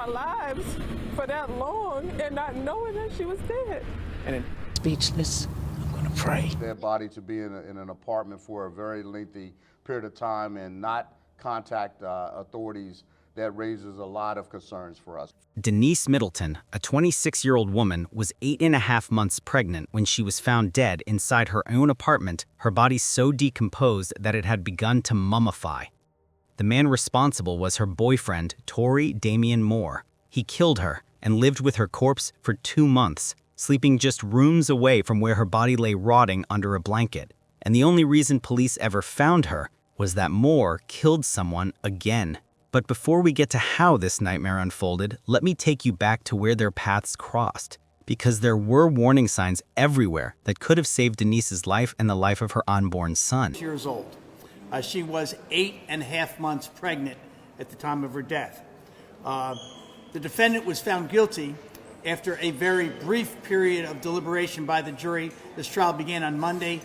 our lives for that long and not knowing that she was dead. And speechless, I'm gonna pray. Their body to be in an apartment for a very lengthy period of time and not contact authorities, that raises a lot of concerns for us. Denise Middleton, a 26-year-old woman, was 8.5 months pregnant when she was found dead inside her own apartment, her body so decomposed that it had begun to mummify. The man responsible was her boyfriend, Tory Damian Moore. He killed her and lived with her corpse for 2 months, sleeping just rooms away from where her body lay rotting under a blanket. And the only reason police ever found her was that Moore killed someone again. But before we get to how this nightmare unfolded, let me take you back to where their paths crossed, because there were warning signs everywhere that could have saved Denise's life and the life of her unborn son. Years old. She was 8.5 months pregnant at the time of her death. The defendant was found guilty after a very brief period of deliberation by the jury. This trial began on Monday.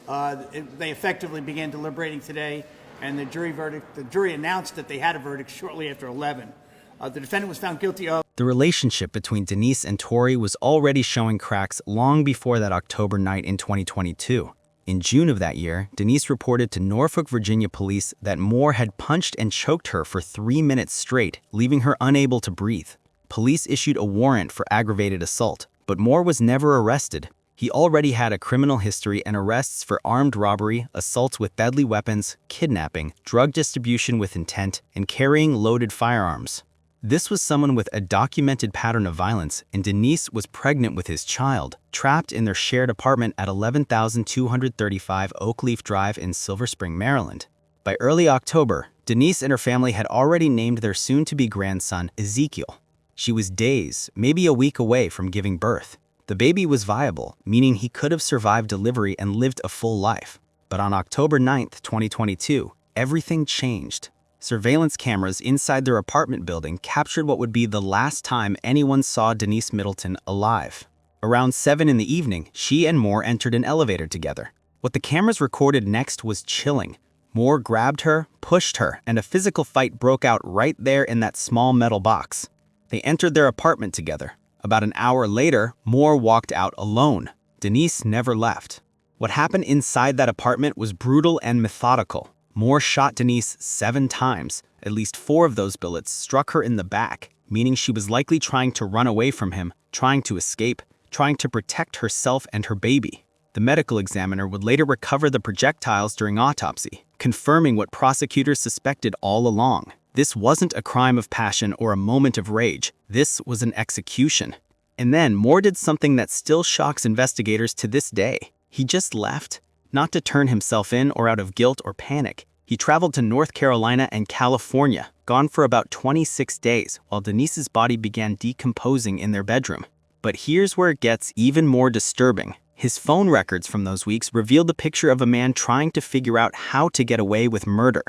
They effectively began deliberating today, and the jury announced that they had a verdict shortly after 11. The defendant was found guilty of... The relationship between Denise and Tory was already showing cracks long before that October night in 2022. In June of that year, Denise reported to Norfolk, Virginia police that Moore had punched and choked her for 3 minutes straight, leaving her unable to breathe. Police issued a warrant for aggravated assault, but Moore was never arrested. He already had a criminal history and arrests for armed robbery, assaults with deadly weapons, kidnapping, drug distribution with intent, and carrying loaded firearms. This was someone with a documented pattern of violence, and Denise was pregnant with his child, trapped in their shared apartment at 11,235 Oakleaf Drive in Silver Spring, Maryland. By early October, Denise and her family had already named their soon-to-be grandson Ezekiel. She was days, maybe a week away from giving birth. The baby was viable, meaning he could have survived delivery and lived a full life. But on October 9th, 2022, everything changed. Surveillance cameras inside their apartment building captured what would be the last time anyone saw Denise Middleton alive. Around 7 in the evening, she and Moore entered an elevator together. What the cameras recorded next was chilling. Moore grabbed her, pushed her, and a physical fight broke out right there in that small metal box. They entered their apartment together. About an hour later, Moore walked out alone. Denise never left. What happened inside that apartment was brutal and methodical. Moore shot Denise 7 times. At least 4 of those bullets struck her in the back, meaning she was likely trying to run away from him, trying to escape, trying to protect herself and her baby. The medical examiner would later recover the projectiles during autopsy, confirming what prosecutors suspected all along. This wasn't a crime of passion or a moment of rage. This was an execution. And then Moore did something that still shocks investigators to this day. He just left. Not to turn himself in or out of guilt or panic. He traveled to North Carolina and California, gone for about 26 days, while Denise's body began decomposing in their bedroom. But here's where it gets even more disturbing. His phone records from those weeks revealed the picture of a man trying to figure out how to get away with murder.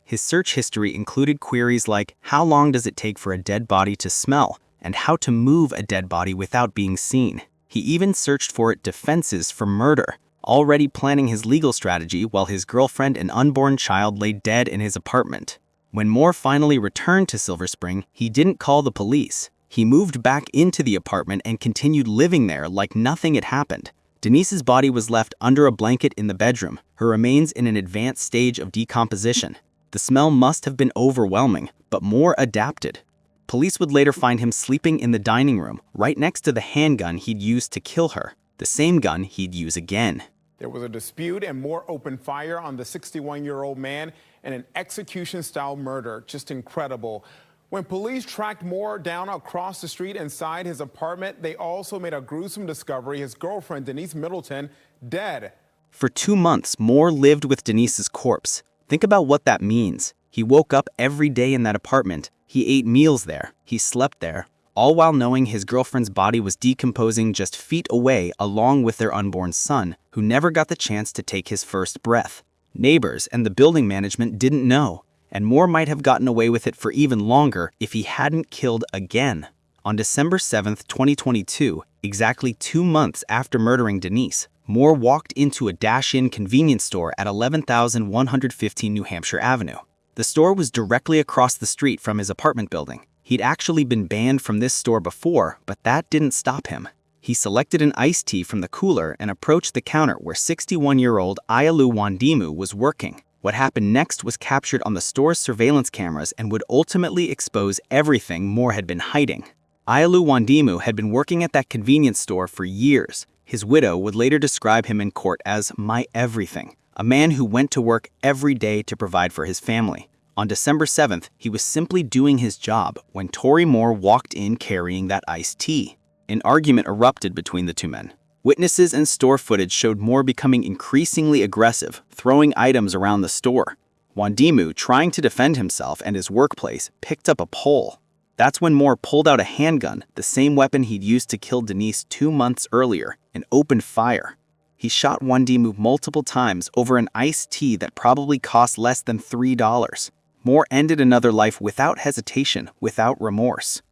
His search history included queries like how long does it take for a dead body to smell, and how to move a dead body without being seen. He even searched for defenses for murder, already planning his legal strategy while his girlfriend and unborn child lay dead in his apartment. When Moore finally returned to Silver Spring, he didn't call the police. He moved back into the apartment and continued living there like nothing had happened. Denise's body was left under a blanket in the bedroom, her remains in an advanced stage of decomposition. The smell must have been overwhelming, but Moore adapted. Police would later find him sleeping in the dining room, right next to the handgun he'd used to kill her, the same gun he'd use again. There was a dispute and Moore opened fire on the 61-year-old man in an execution-style murder. Just incredible. When police tracked Moore down across the street inside his apartment, they also made a gruesome discovery: his girlfriend, Denise Middleton, dead. For 2 months, Moore lived with Denise's corpse. Think about what that means. He woke up every day in that apartment. He ate meals there. He slept there, all while knowing his girlfriend's body was decomposing just feet away along with their unborn son, who never got the chance to take his first breath. Neighbors and the building management didn't know, and Moore might have gotten away with it for even longer if he hadn't killed again. On December 7th, 2022, exactly 2 months after murdering Denise, Moore walked into a dash-in convenience store at 11,115 New Hampshire Avenue. The store was directly across the street from his apartment building. He'd actually been banned from this store before, but that didn't stop him. He selected an iced tea from the cooler and approached the counter where 61-year-old Ayalu Wandimu was working. What happened next was captured on the store's surveillance cameras and would ultimately expose everything Moore had been hiding. Ayalu Wandimu had been working at that convenience store for years. His widow would later describe him in court as my everything, a man who went to work every day to provide for his family. On December 7th, he was simply doing his job when Tory Moore walked in carrying that iced tea. An argument erupted between the two men. Witnesses and store footage showed Moore becoming increasingly aggressive, throwing items around the store. Wandimu, trying to defend himself and his workplace, picked up a pole. That's when Moore pulled out a handgun, the same weapon he'd used to kill Denise 2 months earlier, and opened fire. He shot Wandimu multiple times over an iced tea that probably cost less than $3. Moore ended another life without hesitation, without remorse.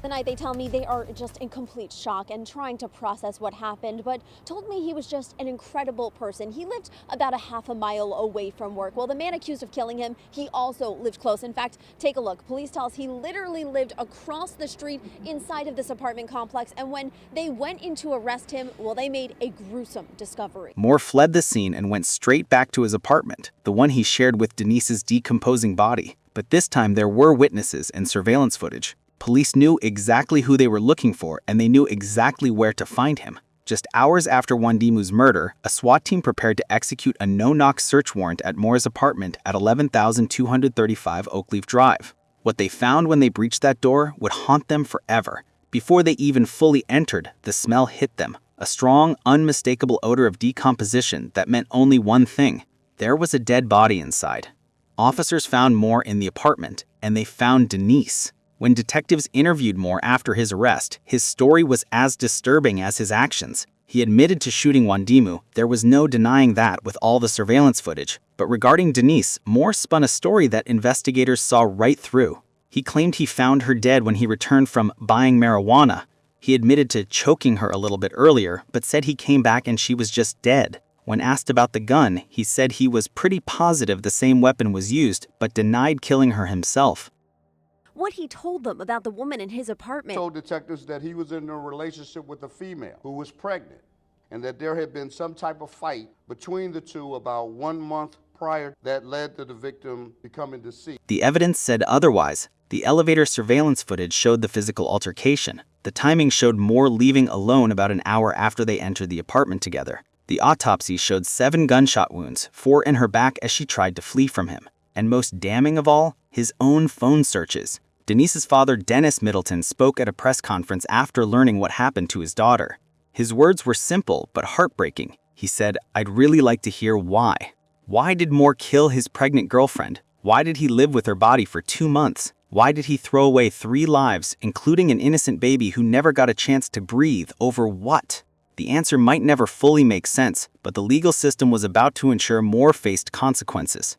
The night they tell me they are just in complete shock and trying to process what happened, but told me he was just an incredible person. He lived about a half a mile away from work. Well, the man accused of killing him, he also lived close. In fact, take a look. Police tell us he literally lived across the street inside of this apartment complex. And when they went in to arrest him, well, they made a gruesome discovery. Moore fled the scene and went straight back to his apartment, the one he shared with Denise's decomposing body. But this time there were witnesses and surveillance footage. Police knew exactly who they were looking for, and they knew exactly where to find him. Just hours after Wandimu's murder, a SWAT team prepared to execute a no-knock search warrant at Moore's apartment at 11,235 Oakleaf Drive. What they found when they breached that door would haunt them forever. Before they even fully entered, the smell hit them. A strong, unmistakable odor of decomposition that meant only one thing. There was a dead body inside. Officers found Moore in the apartment, and they found Denise. When detectives interviewed Moore after his arrest, his story was as disturbing as his actions. He admitted to shooting Wandimu. There was no denying that with all the surveillance footage. But regarding Denise, Moore spun a story that investigators saw right through. He claimed he found her dead when he returned from buying marijuana. He admitted to choking her a little bit earlier, but said he came back and she was just dead. When asked about the gun, he said he was pretty positive the same weapon was used, but denied killing her himself. What he told them about the woman in his apartment. Told detectives that he was in a relationship with a female who was pregnant and that there had been some type of fight between the two about 1 month prior that led to the victim becoming deceased. The evidence said otherwise. The elevator surveillance footage showed the physical altercation. The timing showed Moore leaving alone about an hour after they entered the apartment together. The autopsy showed 7 gunshot wounds, 4 in her back as she tried to flee from him. And most damning of all, his own phone searches. Denise's father, Dennis Middleton, spoke at a press conference after learning what happened to his daughter. His words were simple but heartbreaking. He said, "I'd really like to hear why. Why did Moore kill his pregnant girlfriend? Why did he live with her body for 2 months? Why did he throw away 3 lives, including an innocent baby who never got a chance to breathe, over what?" The answer might never fully make sense, but the legal system was about to ensure Moore faced consequences.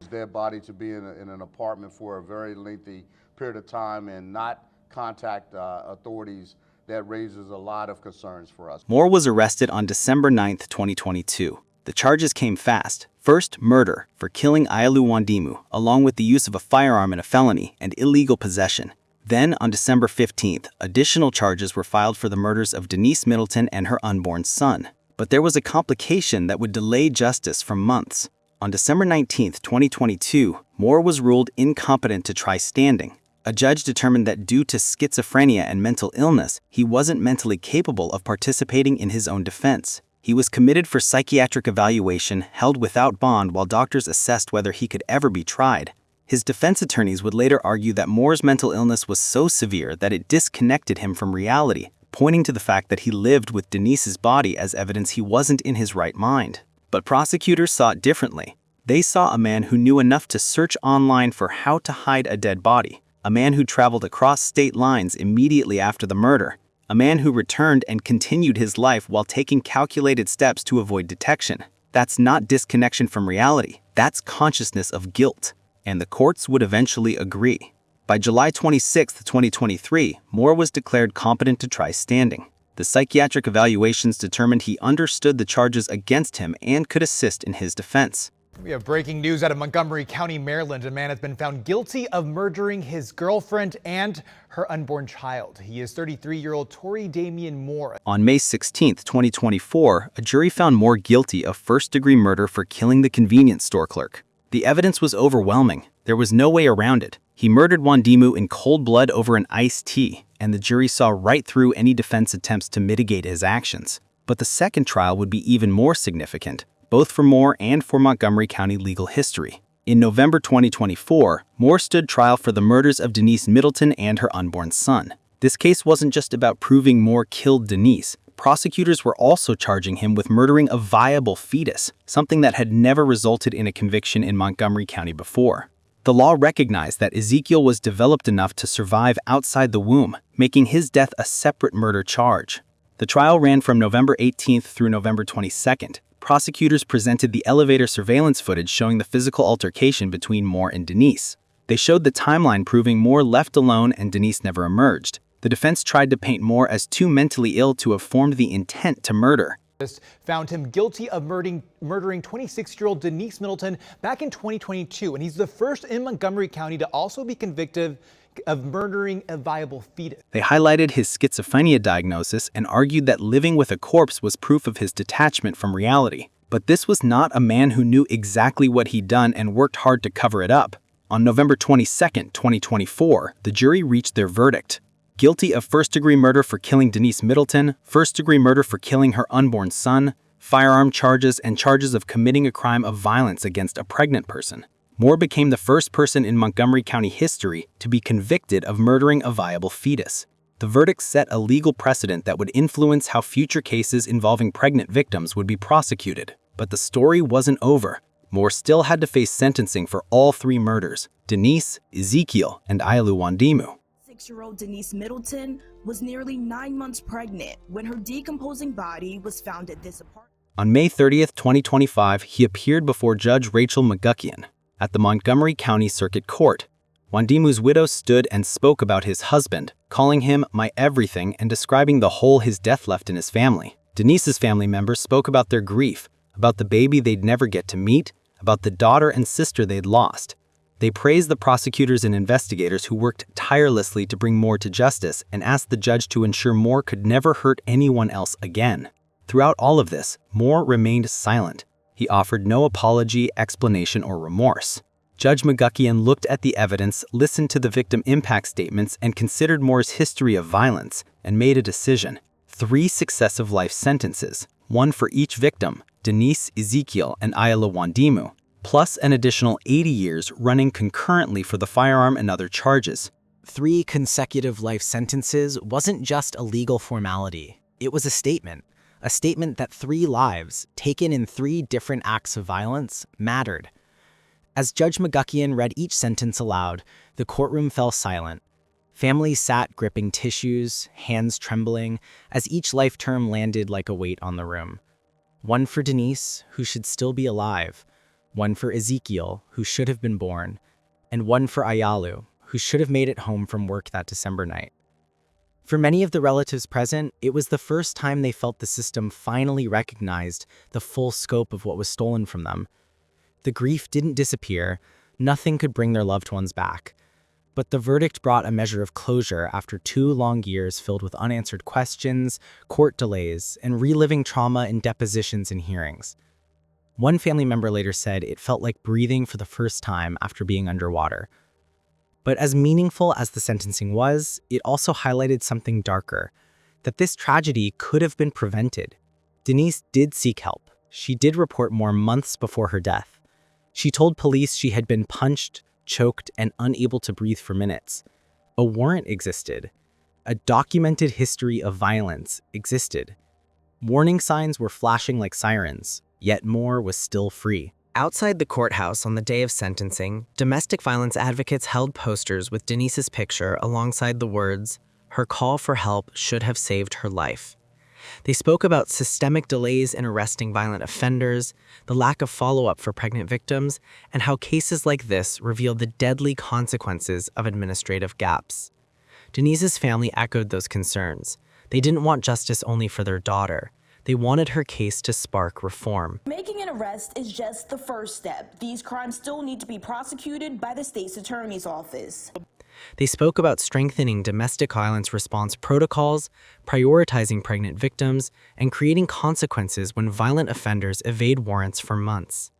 Their body to be in an apartment for a very lengthy period of time and not contact authorities, that raises a lot of concerns for us. Moore was arrested on December 9, 2022. The charges came fast. First, murder for killing Ayalu Wandimu, along with the use of a firearm in a felony and illegal possession. Then, on December 15th, additional charges were filed for the murders of Denise Middleton and her unborn son. But there was a complication that would delay justice for months. On December 19, 2022, Moore was ruled incompetent to try standing. A judge determined that due to schizophrenia and mental illness, he wasn't mentally capable of participating in his own defense. He was committed for psychiatric evaluation, held without bond while doctors assessed whether he could ever be tried. His defense attorneys would later argue that Moore's mental illness was so severe that it disconnected him from reality, pointing to the fact that he lived with Denise's body as evidence he wasn't in his right mind. But prosecutors saw it differently. They saw a man who knew enough to search online for how to hide a dead body, a man who traveled across state lines immediately after the murder, a man who returned and continued his life while taking calculated steps to avoid detection. That's not disconnection from reality, that's consciousness of guilt, and the courts would eventually agree. By July 26, 2023, Moore was declared competent to try standing. The psychiatric evaluations determined he understood the charges against him and could assist in his defense. We have breaking news out of Montgomery County, Maryland. A man has been found guilty of murdering his girlfriend and her unborn child. He is 33-year-old Tory Damian Moore. On May 16, 2024, a jury found Moore guilty of first-degree murder for killing the convenience store clerk. The evidence was overwhelming. There was no way around it. He murdered Wandimu in cold blood over an iced tea, and the jury saw right through any defense attempts to mitigate his actions. But the second trial would be even more significant, both for Moore and for Montgomery County legal history. In November 2024, Moore stood trial for the murders of Denise Middleton and her unborn son. This case wasn't just about proving Moore killed Denise. Prosecutors were also charging him with murdering a viable fetus, something that had never resulted in a conviction in Montgomery County before. The law recognized that Ezekiel was developed enough to survive outside the womb, making his death a separate murder charge. The trial ran from November 18th through November 22nd. Prosecutors presented the elevator surveillance footage showing the physical altercation between Moore and Denise. They showed the timeline proving Moore left alone and Denise never emerged. The defense tried to paint Moore as too mentally ill to have formed the intent to murder. Found him guilty of murdering 26-year-old Denise Middleton back in 2022, and he's the first in Montgomery County to also be convicted of murdering a viable fetus. They highlighted his schizophrenia diagnosis and argued that living with a corpse was proof of his detachment from reality. But this was not a man who knew exactly what he'd done and worked hard to cover it up. On November 22, 2024, the jury reached their verdict. Guilty of first-degree murder for killing Denise Middleton, first-degree murder for killing her unborn son, firearm charges, and charges of committing a crime of violence against a pregnant person. Moore became the first person in Montgomery County history to be convicted of murdering a viable fetus. The verdict set a legal precedent that would influence how future cases involving pregnant victims would be prosecuted. But the story wasn't over. Moore still had to face sentencing for all three murders: Denise, Ezekiel, and Ayalu Wandimu. 6-year-old Denise Middleton was nearly 9 months pregnant when her decomposing body was found at this apartment. On May 30, 2025, he appeared before Judge Rachel McGuckian at the Montgomery County Circuit Court. Wandimu's widow stood and spoke about his husband, calling him "my everything" and describing the hole his death left in his family. Denise's family members spoke about their grief, about the baby they'd never get to meet, about the daughter and sister they'd lost. They praised the prosecutors and investigators who worked tirelessly to bring Moore to justice and asked the judge to ensure Moore could never hurt anyone else again. Throughout all of this, Moore remained silent. He offered no apology, explanation, or remorse. Judge McGuckian looked at the evidence, listened to the victim impact statements, and considered Moore's history of violence, and made a decision. 3 successive life sentences, one for each victim, Denise, Ezekiel, and Ayalu Wandimu, plus an additional 80 years running concurrently for the firearm and other charges. 3 consecutive life sentences wasn't just a legal formality. It was a statement that 3 lives, taken in 3 different acts of violence, mattered. As Judge McGuckian read each sentence aloud, the courtroom fell silent. Families sat gripping tissues, hands trembling, as each life term landed like a weight on the room. One for Denise, who should still be alive, one for Ezekiel, who should have been born, and one for Ayalu, who should have made it home from work that December night. For many of the relatives present, it was the first time they felt the system finally recognized the full scope of what was stolen from them. The grief didn't disappear, nothing could bring their loved ones back. But the verdict brought a measure of closure after 2 long years filled with unanswered questions, court delays, and reliving trauma in depositions and hearings. One family member later said it felt like breathing for the first time after being underwater. But as meaningful as the sentencing was, it also highlighted something darker, that this tragedy could have been prevented. Denise did seek help. She did report Moore months before her death. She told police she had been punched, choked, and unable to breathe for minutes. A warrant existed. A documented history of violence existed. Warning signs were flashing like sirens, yet Moore was still free. Outside the courthouse on the day of sentencing, domestic violence advocates held posters with Denise's picture alongside the words, "Her call for help should have saved her life." They spoke about systemic delays in arresting violent offenders, the lack of follow-up for pregnant victims, and how cases like this reveal the deadly consequences of administrative gaps. Denise's family echoed those concerns. They didn't want justice only for their daughter. They wanted her case to spark reform. Making an arrest is just the first step. These crimes still need to be prosecuted by the state's attorney's office. They spoke about strengthening domestic violence response protocols, prioritizing pregnant victims, and creating consequences when violent offenders evade warrants for months.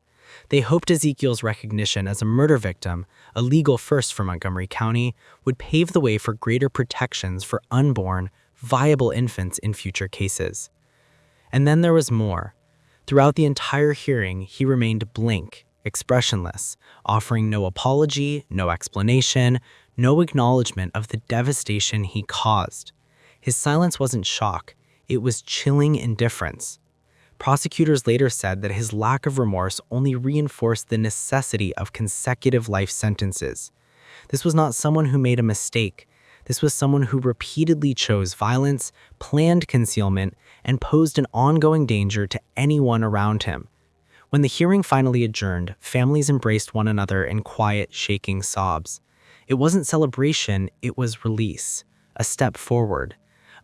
They hoped Ezekiel's recognition as a murder victim, a legal first for Montgomery County, would pave the way for greater protections for unborn, viable infants in future cases. And then there was more. Throughout the entire hearing, he remained blank, expressionless, offering no apology, no explanation, no acknowledgement of the devastation he caused. His silence wasn't shock, it was chilling indifference. Prosecutors later said that his lack of remorse only reinforced the necessity of consecutive life sentences. This was not someone who made a mistake. This was someone who repeatedly chose violence, planned concealment, and posed an ongoing danger to anyone around him. When the hearing finally adjourned, families embraced one another in quiet, shaking sobs. It wasn't celebration, it was release, a step forward,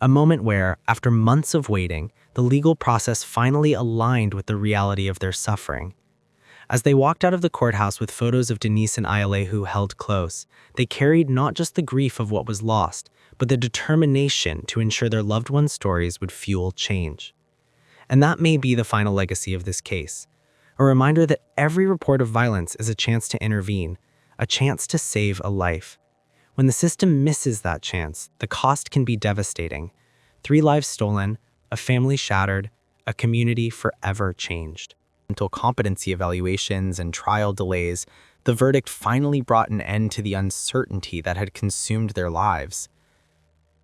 a moment where, after months of waiting, the legal process finally aligned with the reality of their suffering. As they walked out of the courthouse with photos of Denise and Ayalehu held close, they carried not just the grief of what was lost, but the determination to ensure their loved ones' stories would fuel change. And that may be the final legacy of this case, a reminder that every report of violence is a chance to intervene, a chance to save a life. When the system misses that chance, the cost can be devastating. 3 lives stolen, a family shattered, a community forever changed. Until competency evaluations and trial delays, the verdict finally brought an end to the uncertainty that had consumed their lives.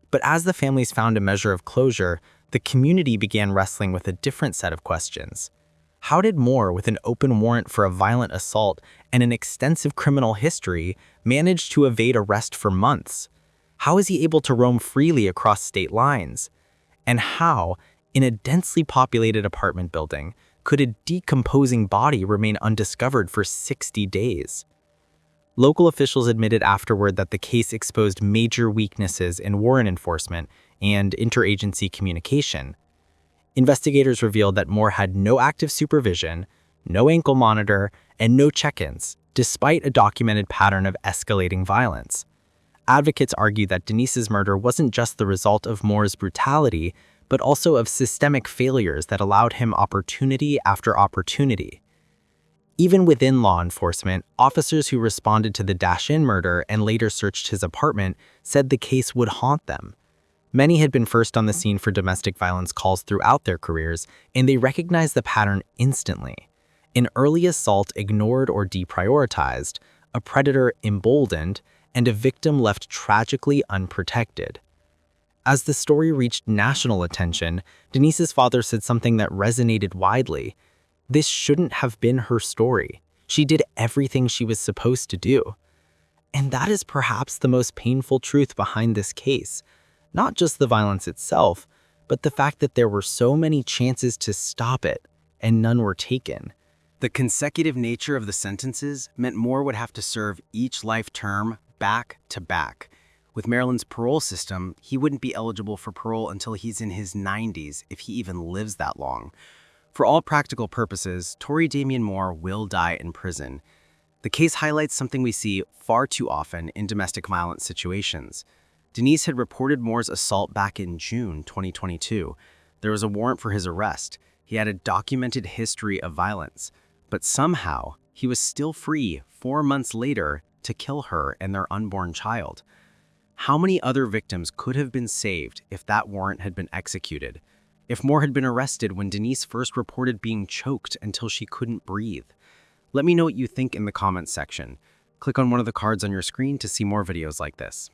But as the families found a measure of closure, the community began wrestling with a different set of questions. How did Moore, with an open warrant for a violent assault and an extensive criminal history, manage to evade arrest for months? How is he able to roam freely across state lines? And how, in a densely populated apartment building, could a decomposing body remain undiscovered for 60 days? Local officials admitted afterward that the case exposed major weaknesses in warrant enforcement and interagency communication. Investigators revealed that Moore had no active supervision, no ankle monitor, and no check-ins, despite a documented pattern of escalating violence. Advocates argued that Denise's murder wasn't just the result of Moore's brutality, but also of systemic failures that allowed him opportunity after opportunity. Even within law enforcement, officers who responded to the Dash-In murder and later searched his apartment said the case would haunt them. Many had been first on the scene for domestic violence calls throughout their careers, and they recognized the pattern instantly. An early assault ignored or deprioritized, a predator emboldened, and a victim left tragically unprotected. As the story reached national attention, Denise's father said something that resonated widely. This shouldn't have been her story. She did everything she was supposed to do. And that is perhaps the most painful truth behind this case. Not just the violence itself, but the fact that there were so many chances to stop it, and none were taken. The consecutive nature of the sentences meant Moore would have to serve each life term back to back. With Maryland's parole system, he wouldn't be eligible for parole until he's in his 90s, if he even lives that long. For all practical purposes, Tory Damian Moore will die in prison. The case highlights something we see far too often in domestic violence situations. Denise had reported Moore's assault back in June 2022. There was a warrant for his arrest. He had a documented history of violence. But somehow, he was still free 4 months later to kill her and their unborn child. How many other victims could have been saved if that warrant had been executed? If Moore had been arrested when Denise first reported being choked until she couldn't breathe? Let me know what you think in the comments section. Click on one of the cards on your screen to see more videos like this.